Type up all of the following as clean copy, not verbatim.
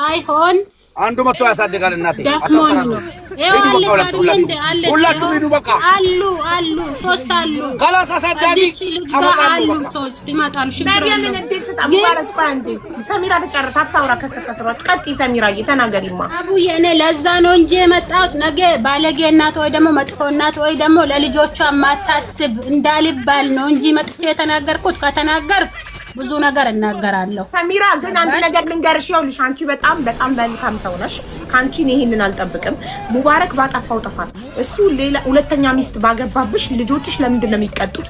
አይሆን አንዱ መጥቶ ያሳድጋል። እናቴ ደክሞኝ ነው። ሁላችሁም ሂዱ በቃ። አሉ ሶስት አሉ። ካላስ አሳዳጊ አሉ ሶስት ይመጣሉ። ማርያምን እንዴት ስታባረክ ባንዴ ሰሚራ ተጨረሰ። አታውራ ከሰከሰባት ቀጥ ሰሚራዬ ተናገሪማ። አቡዬ እኔ ለዛ ነው እንጂ የመጣሁት ነገ ባለጌ እናት ወይ ደግሞ መጥፎ እናት ወይ ደግሞ ለልጆቿ ማታስብ እንዳልባል ነው እንጂ መጥቼ የተናገርኩት። ከተናገርኩ ብዙ ነገር እናገራለሁ። ሰሚራ ግን አንድ ነገር ልንገርሽ፣ ይኸውልሽ አንቺ በጣም መልካም ሰው ነሽ። ካንቺ ይሄንን አልጠብቅም። ሙባረክ ባጠፋው ጥፋት እሱ ሌላ ሁለተኛ ሚስት ባገባብሽ ልጆችሽ ለምንድን ነው የሚቀጡት?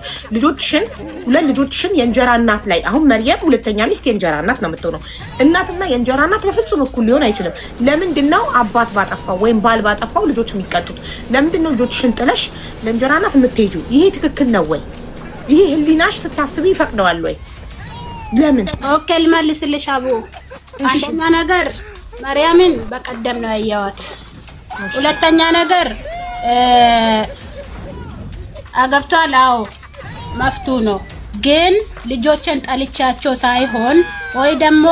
ሁለት ልጆችሽን የእንጀራ እናት ላይ አሁን መርየም ሁለተኛ ሚስት የእንጀራ እናት ነው የምትሆነው። እናትና የእንጀራ እናት በፍጹም እኩል ሊሆን አይችልም። ለምንድን ነው አባት ባጠፋው ወይም ባል ባጠፋው ልጆች የሚቀጡት? ለምንድን ነው ልጆችሽን ጥለሽ ለእንጀራ እናት የምትሄጂው? ይሄ ትክክል ነው ወይ? ይሄ ህሊናሽ ስታስቢ ይፈቅደዋል ወይ? ለምን? ኦኬ ልመልስልሽ አቡ። አንደኛ ነገር ማርያምን በቀደም ነው ያያዋት። ሁለተኛ ነገር አገብቷል። አዎ መፍቱ ነው። ግን ልጆችን ጠልቻቸው ሳይሆን ወይ ደግሞ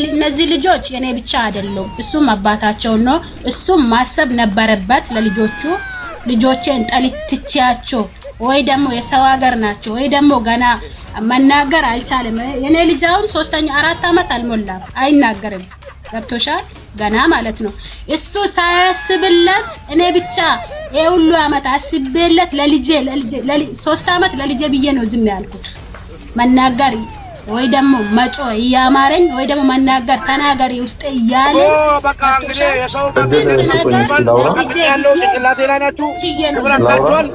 እነዚህ ልጆች የኔ ብቻ አይደሉም፣ እሱም አባታቸው ነው። እሱም ማሰብ ነበረበት ለልጆቹ። ልጆችን ጠልቻቸው ወይ ደግሞ የሰው ሀገር ናቸው ወይ ደግሞ ገና መናገር አልቻለም። የኔ ልጅ አሁን 4 አመት አልሞላም፣ አይናገርም። ገብቶሻል? ገና ማለት ነው። እሱ ሳያስብለት እኔ ብቻ የሁሉ አመት አስቤለት ለልጄ 3 አመት ለልጄ ብዬ ነው ዝም ያልኩት። መናገር ወይ ደግሞ መጮ እያማረኝ ወይ ደግሞ መናገር ተናገሪ ውስጥ እያለ በቃ እንግዲህ የሰው ያለው ጭንቅላቴ ላይ ናችሁ ብላችኋል።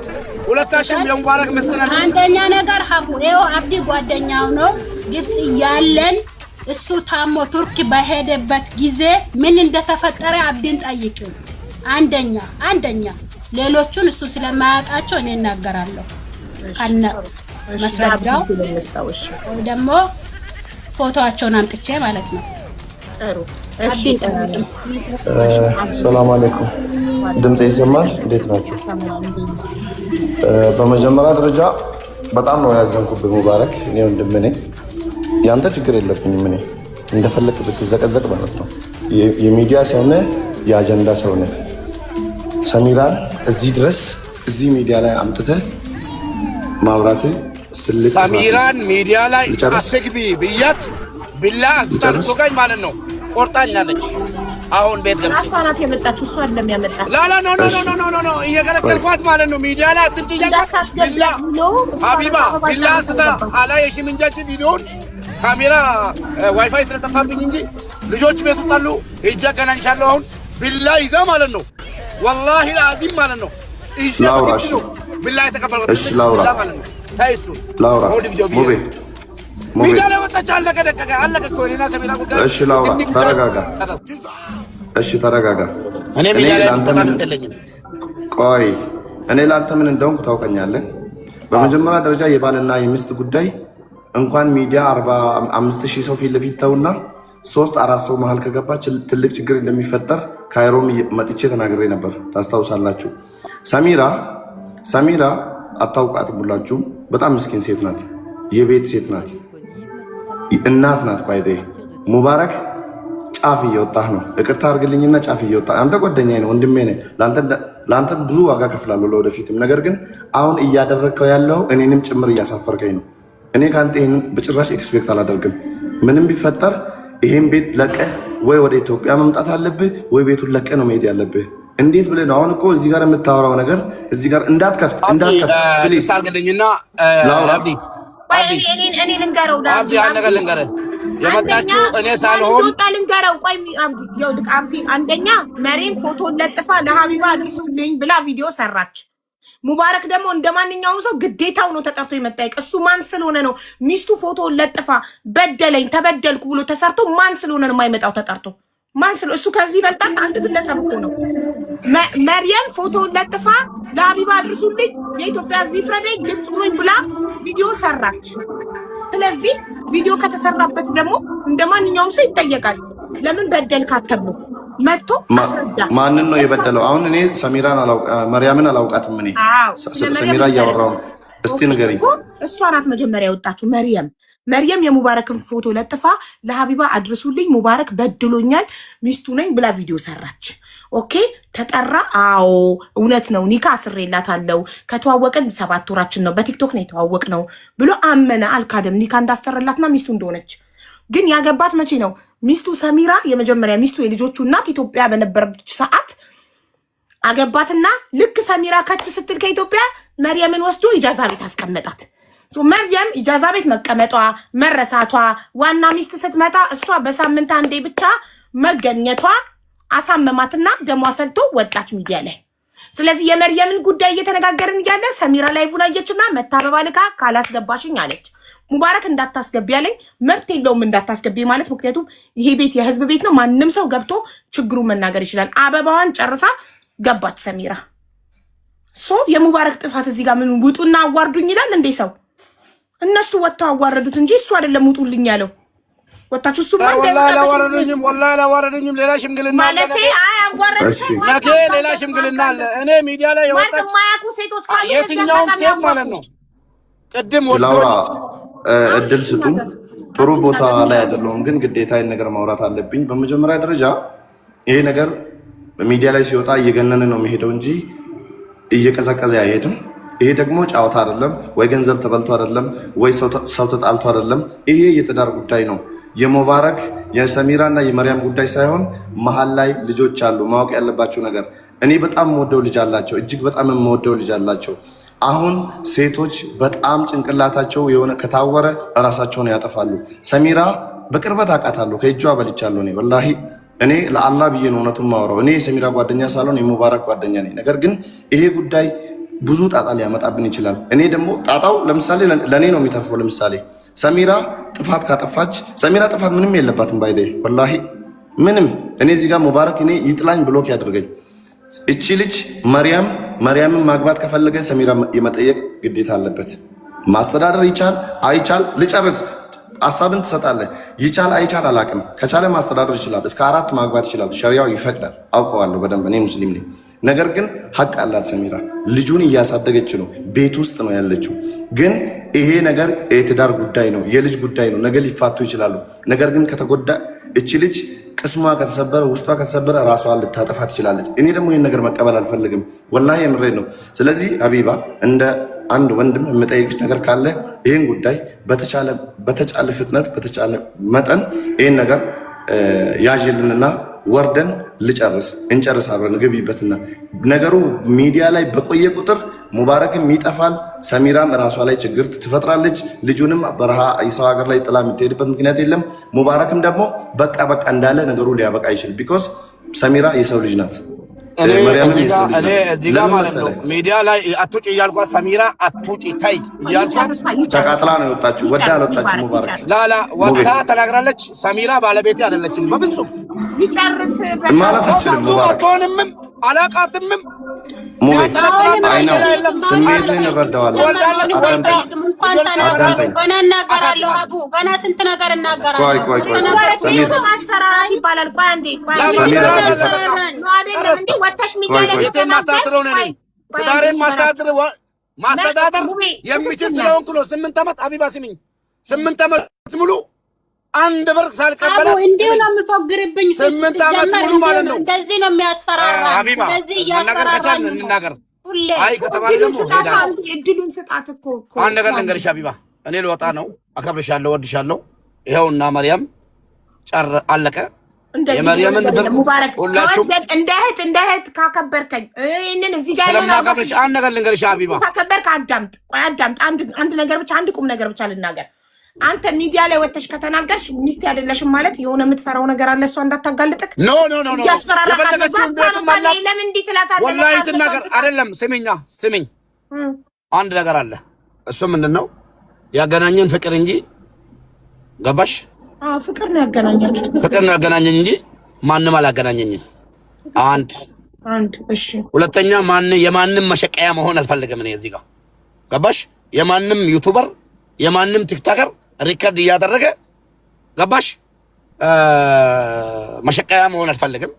ሁለታችሁም የሙባረክ መስተናገር አንደኛ ነገር ሀቡ ይኸው አብዲ ጓደኛው ነው። ግብጽ ያለን እሱ ታሞ ቱርክ በሄደበት ጊዜ ምን እንደተፈጠረ አብዲን ጠይቂው። አንደኛ ሌሎቹን እሱ ስለማያውቃቸው እኔ እናገራለሁ። ካነ መስረዳው ወይ ደግሞ ፎቶአቸውን አምጥቼ ማለት ነው። አብዲን ጠይቂው። ሰላም አለይኩም። ድምጽ ይሰማል? እንዴት ናችሁ? በመጀመሪያ ደረጃ በጣም ነው ያዘንኩብህ ሙባረክ። እኔ ወንድም ነኝ፣ ያንተ ችግር የለብኝም። እኔ እንደፈለክ ብትዘቀዘቅ ማለት ነው። የሚዲያ ሰው ነህ፣ የአጀንዳ ሰው ነህ። ሰሚራን እዚህ ድረስ እዚህ ሚዲያ ላይ አምጥተህ ማውራት ትልቅ ሰሚራን ሚዲያ ላይ አስግቢ ብያት ቢላ አስታርቶጋኝ ማለት ነው። ቆርጣኛለች። አሁን ቤት ገብቼ አሳናት የመጣችው እሷ አይደለም ያመጣ። ኖ እየከለከልኳት ማለት ነው። ሚዲያ ላይ አትምጪ ሀቢባ ቢላ ስታ አላየሽም እንጂ ቪዲዮውን ካሜራ ዋይፋይ ስለጠፋብኝ እንጂ ልጆች ቤት ውስጥ አሉ። ሂጅ አገናኝሻለሁ። አሁን ቢላ ይዛ ማለት ነው። ወላሂ ለአዚም ማለት ነው። ላውራሽ ቢላ የተቀበልኩት እሺ፣ ላውራ ታይሱ ላውራ ሙቤ ሚዲያ ላይ ወጣች። አለቀ እኮ እኔና ሰሚራ ጉዳይ። እሺ ላውራ፣ ተረጋጋ። እሺ ተረጋጋ። እኔ ሚዲያ ላይ ተማምስተልኝ። ቆይ እኔ ላንተ ምን እንደሆንኩ ታውቀኛለህ። በመጀመሪያ ደረጃ የባልና የሚስት ጉዳይ እንኳን ሚዲያ 45000 ሰው ፊት ለፊት ተውና 3-4 ሰው መሃል ከገባች ትልቅ ችግር እንደሚፈጠር ካይሮም መጥቼ ተናግሬ ነበር። ታስታውሳላችሁ። ሰሚራ አታውቃትም ሁላችሁም። በጣም ምስኪን ሴት ናት፣ የቤት ሴት ናት፣ እናት ናት። ባይዘ ሙባረክ ጫፍ እየወጣህ ነው። ይቅርታ አድርግልኝና ጫፍ እየወጣህ አንተ ጓደኛዬ ነው፣ ወንድሜ ነህ። ለአንተ ብዙ ዋጋ ከፍላለሁ ለወደፊትም። ነገር ግን አሁን እያደረግከው ያለው እኔንም ጭምር እያሳፈርከኝ ነው። እኔ ከአንተ ይህንን በጭራሽ ኤክስፔክት አላደርግም። ምንም ቢፈጠር ይሄን ቤት ለቀህ ወይ ወደ ኢትዮጵያ መምጣት አለብህ ወይ ቤቱን ለቀህ ነው መሄድ ያለብህ። እንዴት ብለህ ነው አሁን? እኮ እዚህ ጋር የምታወራው ነገር እዚህ ጋር እንዳትከፍት ፕሊዝ። ታርግልኝና አብዲ እኔ ልንገረው አብዲ ነገር ልንገረህ የመጣችው እኔ ሳልሆን ልንገረው። ቆይ አብዲ አንደኛ መሬም ፎቶን ለጥፋ ለሀቢባ አድርሱልኝ ብላ ቪዲዮ ሰራች። ሙባረክ ደግሞ እንደማንኛውም ሰው ግዴታው ነው ተጠርቶ የመጠየቅ። እሱ ማን ስለሆነ ነው ሚስቱ ፎቶን ለጥፋ በደለኝ ተበደልኩ ብሎ ተሰርቶ ማን ስለሆነ ነው የማይመጣው ተጠርቶ? ማን ስለ እሱ ከህዝብ ይበልጣል? አንድ ግለሰብ እኮ ነው። መርየም ፎቶን ለጥፋ ለሀቢባ አድርሱልኝ የኢትዮጵያ ህዝብ ይፍረደኝ ድምፅ ሁኑኝ ብላ ቪዲዮ ሰራች። ስለዚህ ቪዲዮ ከተሰራበት ደግሞ እንደማንኛውም ሰው ይጠየቃል። ለምን በደልካት ተብሎ መጥቶ አስረዳ። ማንን ነው የበደለው? አሁን እኔ መርያምን አላውቃትም። እኔ ሰሚራ እያወራሁ እስቲ ንገሪኝ። እሷ ናት መጀመሪያ የወጣችው መርየም። መርየም የሙባረክን ፎቶ ለጥፋ ለሀቢባ አድርሱልኝ ሙባረክ በድሎኛል ሚስቱ ነኝ ብላ ቪዲዮ ሰራች። ኦኬ ተጠራ። አዎ እውነት ነው ኒካ አስሬላታለሁ ከተዋወቅን 7 ወራችን ነው በቲክቶክ ነው የተዋወቅነው ብሎ አመነ። አልካደም ኒካ እንዳሰረላትና ሚስቱ እንደሆነች። ግን ያገባት መቼ ነው? ሚስቱ ሰሚራ የመጀመሪያ ሚስቱ የልጆቹ እናት ኢትዮጵያ በነበረች ሰዓት አገባትና ልክ ሰሚራ ከች ስትል ከኢትዮጵያ መርየምን ወስዶ ኢጃዛ ቤት አስቀመጣት። መርየም ኢጃዛ ቤት መቀመጧ መረሳቷ ዋና ሚስት ስትመጣ እሷ በሳምንት አንዴ ብቻ መገኘቷ አሳመማትና ደሟ ፈልቶ ወጣች ሚዲያ ላይ። ስለዚህ የመርየምን ጉዳይ እየተነጋገርን እያለ ሰሚራ ላይቭን አየችና መታበባ ልካ ካላስገባሽኝ አለች። ሙባረክ እንዳታስገቢ ያለኝ መብት የለውም እንዳታስገቢ ማለት፣ ምክንያቱም ይሄ ቤት የህዝብ ቤት ነው። ማንም ሰው ገብቶ ችግሩን መናገር ይችላል። አበባዋን ጨርሳ ገባች ሰሚራ። የሙባረክ ጥፋት እዚህ ጋር ምን ውጡና አዋርዱኝ ይላል እንዴ ሰው? እነሱ ወጥተው አዋረዱት እንጂ እሱ አይደለም ውጡልኝ ያለው። ወጣችሁ እሱ ወላሂ አላዋረዱኝም። ሌላ ሽምግልና ማለት አያዋረዱኝም። ሌላ ሽምግልና አለ። እኔ ሚዲያ ላይ የወጣች ማያቁ ሴቶች ካሉ የትኛውም ሴት ማለት ነው። ቅድም ላውራ እድል ስጡኝ። ጥሩ ቦታ ላይ አይደለሁም፣ ግን ግዴታ ይሄን ነገር ማውራት አለብኝ። በመጀመሪያ ደረጃ ይሄ ነገር ሚዲያ ላይ ሲወጣ እየገነነ ነው የሚሄደው እንጂ እየቀዘቀዘ አይሄድም። ይሄ ደግሞ ጫወታ አይደለም፣ ወይ ገንዘብ ተበልቶ አይደለም፣ ወይ ሰው ተጣልቶ አይደለም። ይሄ የትዳር ጉዳይ ነው። የሙባረክ የሰሚራና የመርያም ጉዳይ ሳይሆን መሀል ላይ ልጆች አሉ። ማወቅ ያለባቸው ነገር እኔ በጣም የምወደው ልጅ አላቸው፣ እጅግ በጣም የምወደው ልጅ አላቸው። አሁን ሴቶች በጣም ጭንቅላታቸው የሆነ ከታወረ ራሳቸውን ያጠፋሉ። ሰሚራ በቅርበት አውቃታለሁ፣ ከእጇ በልቻለሁ። እኔ ወላሂ እኔ ለአላህ ብዬ ነው እውነቱን ማወራው። እኔ የሰሚራ ጓደኛ ሳልሆን የሙባረክ ጓደኛ ነኝ። ነገር ግን ይሄ ጉዳይ ብዙ ጣጣ ሊያመጣብን ይችላል። እኔ ደግሞ ጣጣው ለምሳሌ ለእኔ ነው የሚተርፈው። ለምሳሌ ሰሚራ ጥፋት ካጠፋች፣ ሰሚራ ጥፋት ምንም የለባትም ባይደ ወላሂ ምንም። እኔ እዚህ ጋር ሙባረክ እኔ ይጥላኝ ብሎክ ያድርገኝ። እቺ ልጅ መርያምን ማግባት ከፈለገ ሰሚራ የመጠየቅ ግዴታ አለበት። ማስተዳደር ይቻል አይቻል ልጨርስ፣ ሀሳብን ትሰጣለህ። ይቻል አይቻል አላቅም። ከቻለ ማስተዳደር ይችላል፣ እስከ 4 ማግባት ይችላል። ሸሪያው ይፈቅዳል፣ አውቀዋለሁ በደንብ። እኔ ሙስሊም ነኝ። ነገር ግን ሀቅ አላት ሰሚራ። ልጁን እያሳደገች ነው፣ ቤት ውስጥ ነው ያለችው። ግን ይሄ ነገር የትዳር ጉዳይ ነው፣ የልጅ ጉዳይ ነው። ነገ ሊፋቱ ይችላሉ። ነገር ግን ከተጎዳ እቺ ልጅ ቅስሟ ከተሰበረ፣ ውስጧ ከተሰበረ ራሷን ልታጠፋ ትችላለች። እኔ ደግሞ ይህን ነገር መቀበል አልፈልግም። ወላሂ የምሬድ ነው። ስለዚህ ሀቢባ እንደ አንድ ወንድም የምጠይቅሽ ነገር ካለ ይህን ጉዳይ በተቻለ ፍጥነት በተቻለ መጠን ይህን ነገር ያዥልንና ወርደን እንጨርስ አብረን ግቢበትና ነገሩ ሚዲያ ላይ በቆየ ቁጥር ሙባረክም ይጠፋል፣ ሰሚራም ራሷ ላይ ችግር ትፈጥራለች። ልጁንም በረሃ የሰው ሀገር ላይ ጥላ የምትሄድበት ምክንያት የለም። ሙባረክም ደግሞ በቃ እንዳለ ነገሩ ሊያበቃ አይችል። ቢኮዝ ሰሚራ የሰው ልጅ ናት። እዚህ ጋር ማለት ነው ሚዲያ ላይ አትውጪ እያልኳት ሰሚራ አትውጪ ተይ እያልኳት ተቃጥላ ነው የወጣችው። ወዳ አልወጣችም። ሙባረክ ላላ ወጣ ተናግራለች። ሰሚራ ባለቤቴ አይደለችም በፍጹም ይጨርስ ማለት አትችልም። ሙባረክ አትሆንምም፣ አላቃትምም። ስሜትን እረዳዋለሁ። ገና እናገራለሁ። አቡ ገና ስንት ነገር እናገራለሁ። ማስፈራራት ይባላል። ቆይ አንዴ ትዳሬን ማስተዳደር የሚችል ስለሆንኩ ነው። 8 ዓመት ሀቢባ ስሚኝ፣ 8 ዓመት ሙሉ አንድ ብር ሳልቀበላት እንዲሁ ነው የምፎግርብኝ። 8 ዓመት ሙሉ ማለት ነው። እንደዚህ ነው የሚያስፈራራ። ሀቢባ መናገር ከቻልን እንናገር። አይ ከተባለ ደግሞ እድሉን ስጣት እኮ። አንድ ነገር ልንገርሽ ሀቢባ፣ እኔ ልወጣ ነው። አከብርሻለሁ፣ ወድሻለሁ። ይኸውና መርያም አለቀ። የመርያምን ሙባረክ እንደ እህት ካከበርከኝ ይሄንን እዚህ ጋር ስለማከብርሽ አንድ ነገር ልንገርሽ ሀቢባ፣ ካከበርክ አዳምጥ። ቆይ አዳምጥ። አንድ ነገር ብቻ አንድ ቁም ነገር ብቻ ልናገር። አንተ ሚዲያ ላይ ወጥተሽ ከተናገርሽ ሚስት አይደለሽም ማለት የሆነ የምትፈራው ነገር አለ። እሷ እንዳታጋልጥክ ኖ ያስፈራራካለህ። ለምን እንዲህ ትላታለህ? ወላሂ ትናገር አይደለም። ስሚኝ አንድ ነገር አለ። እሱ ምንድነው ያገናኘን ፍቅር እንጂ ገባሽ? ፍቅር ነው ያገናኛችሁት። ፍቅር ነው ያገናኘኝ እንጂ ማንም አላገናኘኝም። አንድ እሺ። ሁለተኛ የማንም መሸቀያ መሆን አልፈልግም እኔ እዚህ ጋር ገባሽ? የማንም ዩቲዩበር የማንም ቲክቶከር ሪከርድ እያደረገ ገባሽ? መሸቀያ መሆን አልፈልግም።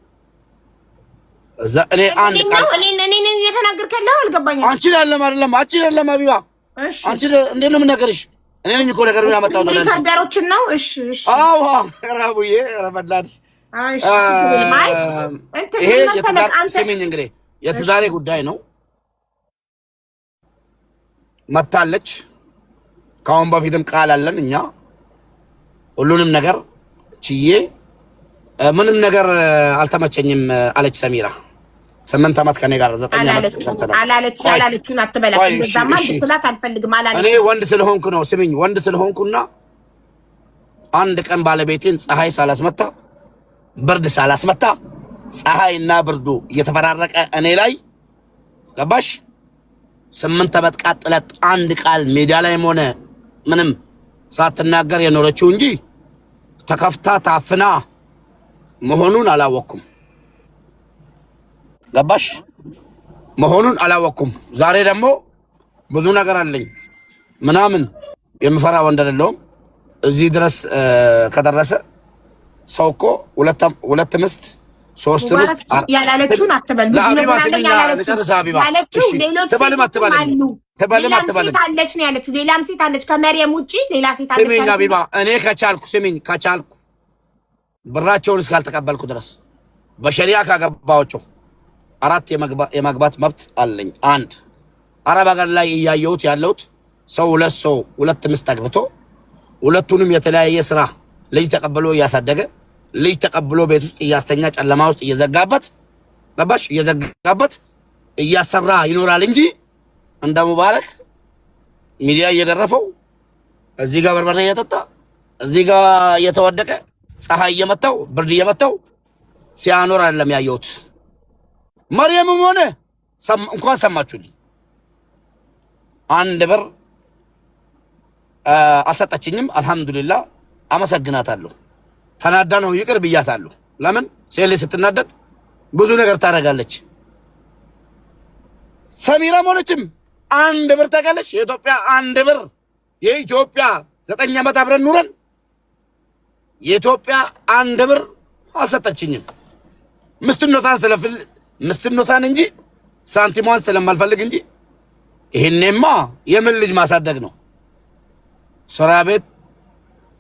እኔ አንድ ቃል እኔ እየተናገርክ ያለው አልገባኝም። አንቺ አይደለም ሀቢባ፣ አንቺ እንዴት ነው የምናገርሽ? እኔ ነኝ እኮ ነገሩን ያመጣው ነው ሪከርደሮችን ነው። እሺ አዎ ራቡዬ ረበላሽ ይሄ የትዳር ስሚኝ እንግዲህ የትዳሬ ጉዳይ ነው። መታለች ካሁን በፊትም ቃል አለን እኛ ሁሉንም ነገር ችዬ ምንም ነገር አልተመቸኝም አለች ሰሚራ። 8 ዓመት ከኔ ጋር 9 ዓመት አላለችውን አትበላት። እንደዛማ ልትላት አልፈልግም አላለች። እኔ ወንድ ስለሆንኩ ነው ስሚኝ፣ ወንድ ስለሆንኩና አንድ ቀን ባለቤቴን ፀሐይ ሳላስመታ ብርድ ሳላስመታ ፀሐይና ብርዱ እየተፈራረቀ እኔ ላይ ገባሽ 8 ዓመት ቃጥለት አንድ ቃል ሜዳ ላይም ሆነ ምንም ሳትናገር የኖረችው እንጂ ተከፍታ ታፍና መሆኑን አላወቅኩም። ገባሽ መሆኑን አላወቅኩም። ዛሬ ደግሞ ብዙ ነገር አለኝ ምናምን የምፈራ ወንድ አይደለሁም። እዚህ ድረስ ከደረሰ ሰው እኮ ሁለት ምስት 3 ምስት ያላለችውን አትበል። ብዙ ነገር አለኝ ያለችው ሌሎች ሴት አለች ነው ያለችው። ሌላም ሴት አለች ከመርየም ውጪ ሌላ ሴት አለች። ስሚኝ ሀቢባ እኔ ከቻልኩ ብራቸውን እስካልተቀበልኩ ድረስ በሸሪያ ካገባቸው 4 የመግባት መብት አለኝ። 1 አረብ ሀገር ላይ እያየሁት ያለሁት ሰው 2 ምስት አግብቶ ሁለቱንም የተለያየ ስራ ልጅ ተቀብሎ እያሳደገ ልጅ ተቀብሎ ቤት ውስጥ እያስተኛ ጨለማ ውስጥ እየዘጋበት ገባሽ እየዘጋበት እያሰራ ይኖራል እንጂ እንደ ሙባረክ ሚዲያ እየገረፈው እዚህ ጋር በርበሬ እየጠጣ እዚህ ጋር እየተወደቀ ፀሐይ እየመታው ብርድ እየመታው ሲያኖር አይደለም ያየሁት። መርየምም ሆነ እንኳን ሰማችሁልኝ 1 ብር አልሰጠችኝም። አልহামዱሊላህ አመሰግናታለሁ። ተናዳ ነው ይቅር ብያታለሁ። ለምን ሴሌ ስትናደድ ብዙ ነገር ታደርጋለች። ሰሚራ ሆነችም 1 ብር ታውቃለች። የኢትዮጵያ 1 ብር የኢትዮጵያ 9 ዓመት አብረን ኑረን የኢትዮጵያ 1 ብር አልሰጠችኝም። ምስትኖታን እንጂ ሳንቲሟን ስለማልፈልግ እንጂ ይሄኔማ የምን ልጅ ማሳደግ ነው። ሥራ ቤት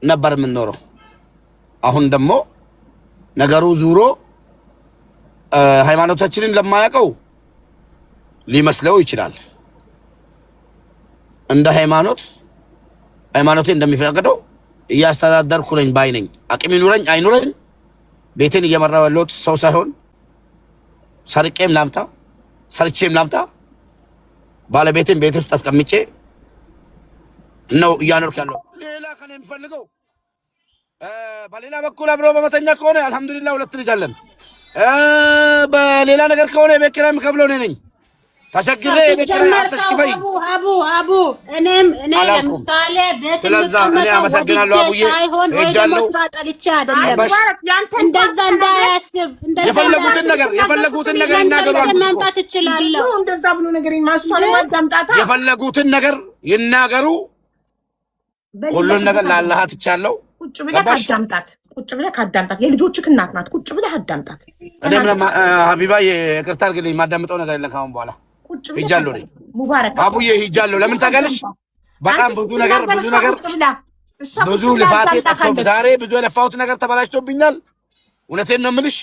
ነበር የምንኖረው። አሁን ደግሞ ነገሩ ዙሮ ሃይማኖታችንን ለማያውቀው ሊመስለው ይችላል። እንደ ሃይማኖቴ እንደሚፈቅደው እያስተዳደርኩ ነኝ ባይ ነኝ። አቅም ይኑረኝ አይኑረኝ ቤቴን እየመራው ያለሁት ሰው ሳይሆን ሰርቄም ላምጣ ሰርቼም ላምጣ ባለቤቴን ቤት ውስጥ አስቀምጬ ነው እያኖርኩ ያለው። ሌላ ከኔ የሚፈልገው በሌላ በኩል አብሮ በመተኛ ከሆነ አልহামዱሊላህ 2 ልጅ አለን። በሌላ ነገር ከሆነ የቤት ኪራይ የምከፍለው እኔ ነኝ። ተቸግሬ የቤት ኪራይ አትሽከፈይ አቡ እኔም ለምሳሌ ቤት እኔ አመሰግናለሁ አቡዬ ሄጃለሁ። እንደዛ እንዳያስብ የፈለጉትን ነገር ይናገሩ። ማምጣት እችላለሁ። እንደዛ ብሎ ነገር ማስዋል ማዳምጣታ የፈለጉትን ነገር ይናገሩ። ሁሉን ነገር ለአላህ ትቻለው። ቁጭ ብለህ ካዳምጣት የልጆችህ እናት ናት። ቁጭ ብለህ አዳምጣት። እኔም ሀቢባ ይቅርታ አድርግልኝ የማዳምጠው ነገር የለም ካሁን በኋላ ሂጃለሁ። ሙባረክ አቡዬ ሂጃለሁ። ለምን ታውቂያለሽ? በጣም ብዙ ልፋት ጠፍቶ ዛሬ ብዙ የለፋሁት ነገር ተበላሽቶብኛል። እውነቴን ነው የምልሽ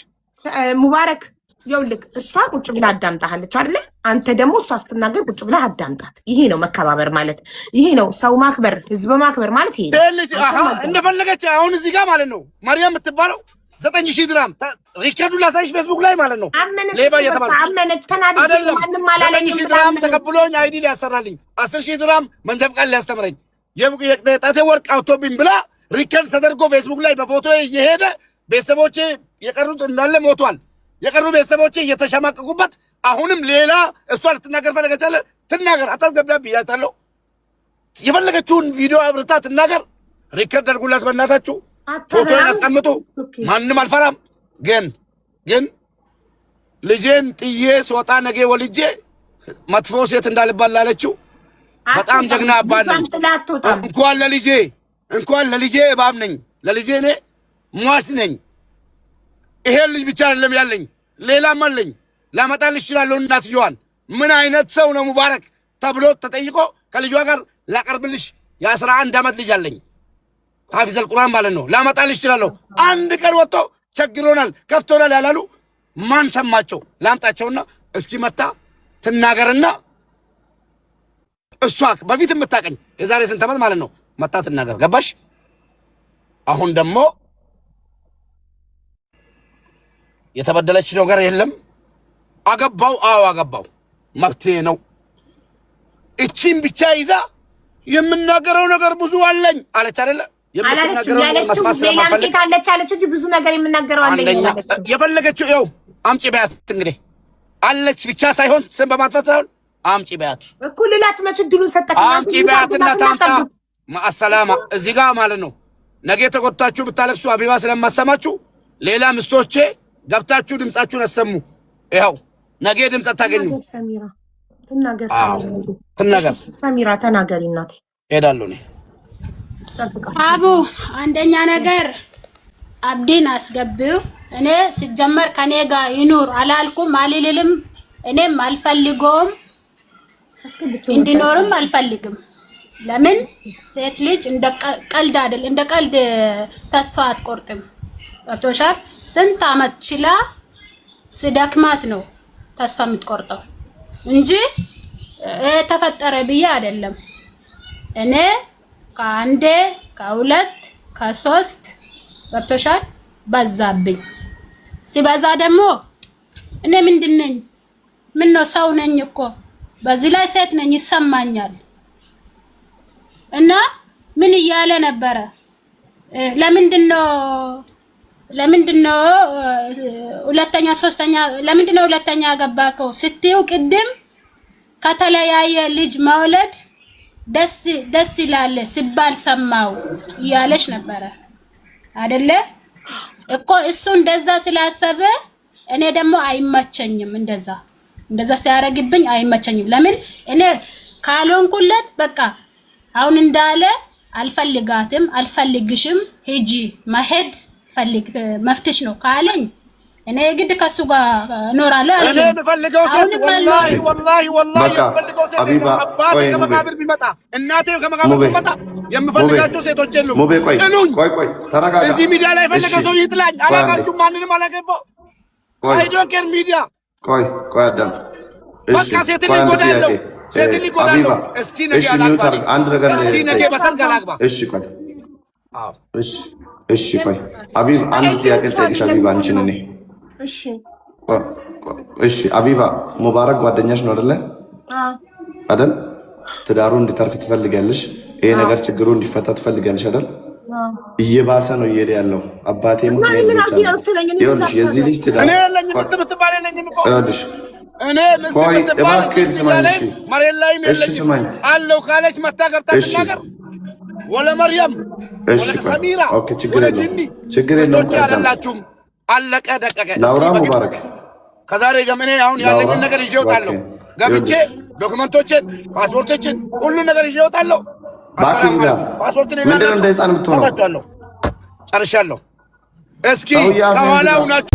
ሙባረክ። ይኸውልህ እሷ ቁጭ ብላ አዳምጣሃለች አይደለ? አንተ ደግሞ እሷ ስትናገር ቁጭ ብላ አዳምጣት። ይሄ ነው መከባበር ማለት፣ ይሄ ነው ሰው ማክበር፣ ህዝብ ማክበር ማለት ይሄ ነው። እንደፈለገች አሁን እዚህ ጋር ማለት ነው ማርያም የምትባለው 9000 ድራም ሪከርዱን ላሳይሽ ፌስቡክ ላይ ማለት ነው። ሌባ አመነች ተናደች። ማንንም አላለኝም። 9000 ድራም ተቀብሎኝ አይዲ ሊያሰራልኝ 10000 ድራም መንጃ ፈቃድ ሊያስተምረኝ የጣቴ ወርቅ አውቶብኝ ብላ ሪከርድ ተደርጎ ፌስቡክ ላይ በፎቶ እየሄደ ቤተሰቦቼ የቀሩት እንዳለ ሞቷል። የቀሩ ቤተሰቦቼ እየተሸማቀቁበት አሁንም ሌላ እሷ ልትናገር ፈለገቻለ ትናገር። አታስገቢያ ብያታለሁ። የፈለገችውን ቪዲዮ አብርታ ትናገር። ሪከርድ አድርጉላት በእናታችሁ። ፎቶን አስቀምጡ። ማንም አልፈራም። ግን ልጄን ጥዬ ስወጣ ነገ ወልጄ መጥፎ ሴት እንዳልባል ላለችው በጣም ጀግና አባት ነኝ። እንኳን ለልጄ እባብ ነኝ። ለልጄ እኔ ሟች ነኝ። ይሄን ልጅ ብቻ አይደለም ያለኝ ሌላም አለኝ። ላመጣልሽ እችላለሁ። እናትየዋን ምን አይነት ሰው ነው ሙባረክ ተብሎ ተጠይቆ ከልጇ ጋር ላቀርብልሽ የ11 ዓመት ልጅ አለኝ ሐፊዝ አልቁርአን ማለት ነው። ላመጣልሽ እችላለሁ። አንድ ቀን ወጥቶ ቸግሮናል ከፍቶናል ያላሉ ማን ሰማቸው? ላምጣቸውና እስኪ መታ ትናገርና እሷ በፊት የምታቀኝ የዛሬ ስንት ዓመት ማለት ነው መታ ትናገር። ገባሽ? አሁን ደግሞ የተበደለች ነገር የለም። አገባው፣ አዎ አገባው፣ መብቴ ነው። እቺን ብቻ ይዛ የምናገረው ነገር ብዙ አለኝ አለች አይደለ? የምትናገረው መስማት ስለማፈልግ አለች እንጂ ብዙ ነገር የምናገረው አለኝ የፈለገችው ይኸው አምጪ በያት። እንግዲህ አለች ብቻ ሳይሆን ስም በማጥፋት ሳይሆን አምጪ በያት። እኩልላት መች ድሉን ሰጠች። አምጪ በያትና ታምጣ። ማሰላማ እዚህ ጋር ማለት ነው። ነገ ተቆጣችሁ ብታለቅሱ አቢባ ስለማሰማችሁ ሌላ ምስቶቼ ገብታችሁ ድምጻችሁን አሰሙ። ይኸው ነገ ድምጽ አታገኙ። ሰሚራ ትናገር፣ ሰሚራ ተናገሪ እናቴ። ሄዳለሁ እኔ አቡ። አንደኛ ነገር አብዲን አስገቢው። እኔ ሲጀመር ከኔ ጋር ይኑር አላልኩም አልልልም። እኔም አልፈልገውም እንዲኖርም አልፈልግም። ለምን ሴት ልጅ እንደ ቀልድ አይደል፣ እንደ ቀልድ ተስፋ አትቆርጥም። ገብቶሻል? ስንት አመት ችላ ስደክማት ነው ተስፋ የምትቆርጠው እንጂ ተፈጠረ ብዬ አይደለም። እኔ ከአንዴ ከሁለት ከሶስት ገብቶሻል በዛብኝ። ሲበዛ ደግሞ እኔ ምንድነኝ? ምን ነው ሰው ነኝ እኮ በዚህ ላይ ሴት ነኝ ይሰማኛል። እና ምን እያለ ነበረ? ለምንድነው ሁለተኛ ሶስተኛ ለምንድነው ሁለተኛ ገባከው ስትዩ ቅድም ከተለያየ ልጅ መውለድ ደስ ይላል ሲባል ሰማው እያለሽ ነበረ አይደለ እኮ። እሱ እንደዛ ስላሰበ እኔ ደግሞ አይመቸኝም። እንደዛ ሲያረግብኝ አይመቸኝም። ለምን እኔ ካልሆንኩለት በቃ አሁን እንዳለ አልፈልጋትም፣ አልፈልግሽም፣ ሂጂ መሄድ ፈልግ መፍትሽ ነው ካለኝ እኔ ግድ ከሱ ጋር እኖራለሁ። እኔ የምፈልገው ሴት ወላሂ የምፈልገው ሴት አባቴ ከመቃብር ቢመጣ እናቴ ከመቃብር ቢመጣ የምፈልጋቸው ሴቶች የሉም። ቆይ ተረጋጋ። እዚህ ሚዲያ ላይ ፈለገ ሰው ይጥላኝ። አላጋችሁም፣ ማንንም አላገባው። አይ ዶንት ኬር ሚዲያ። ቆይ አዳም በቃ ሴት ልጅ ጎዳለው፣ ሴት ልጅ ጎዳለው። እስኪ ነገ አላግባ፣ አንድ ነገር እስኪ ነገ በሰርግ አላግባ። እሺ ቆይ አቢባ አንድ ጥያቄ ልጠይቅሽ። አቢባ አንቺን እኔ እሺ አቢባ ሙባረክ ጓደኛሽ ነው አይደለ? አይደል? ትዳሩ እንዲተርፍ ትፈልጋለሽ። ይሄ ነገር ችግሩ እንዲፈታ ትፈልጋለሽ አይደል? እየባሰ ነው እየሄደ ያለው። አባቴ ሙት ነው ይኸውልሽ፣ የዚህ ልጅ ትዳር እኔ ለኝ ምስት ብትባል የለኝም እኮ ይኸውልሽ። እኔ ምስት ብትባል ስማኝ፣ እሺ መሬት ላይ ነው የለኝም አለው ካለች መታ ገብታ ትናገር። ወለ መርያም እሺ ሰሚራ ኦኬ፣ ችግር የለውም አይደላችሁም። አለቀ ደቀቀ። ላውራ ሙባረክ ከዛሬ ገመኔ አሁን ያለኝን ነገር ይዤ እወጣለሁ። ገብቼ ዶክመንቶችን፣ ፓስፖርቶችን ሁሉ ነገር ይዤ እወጣለሁ። ፓስፖርትን ምንድነው እንደ ህፃን የምትሆነው? ጨርሻለሁ። እስኪ ከኋላ ሁናችሁ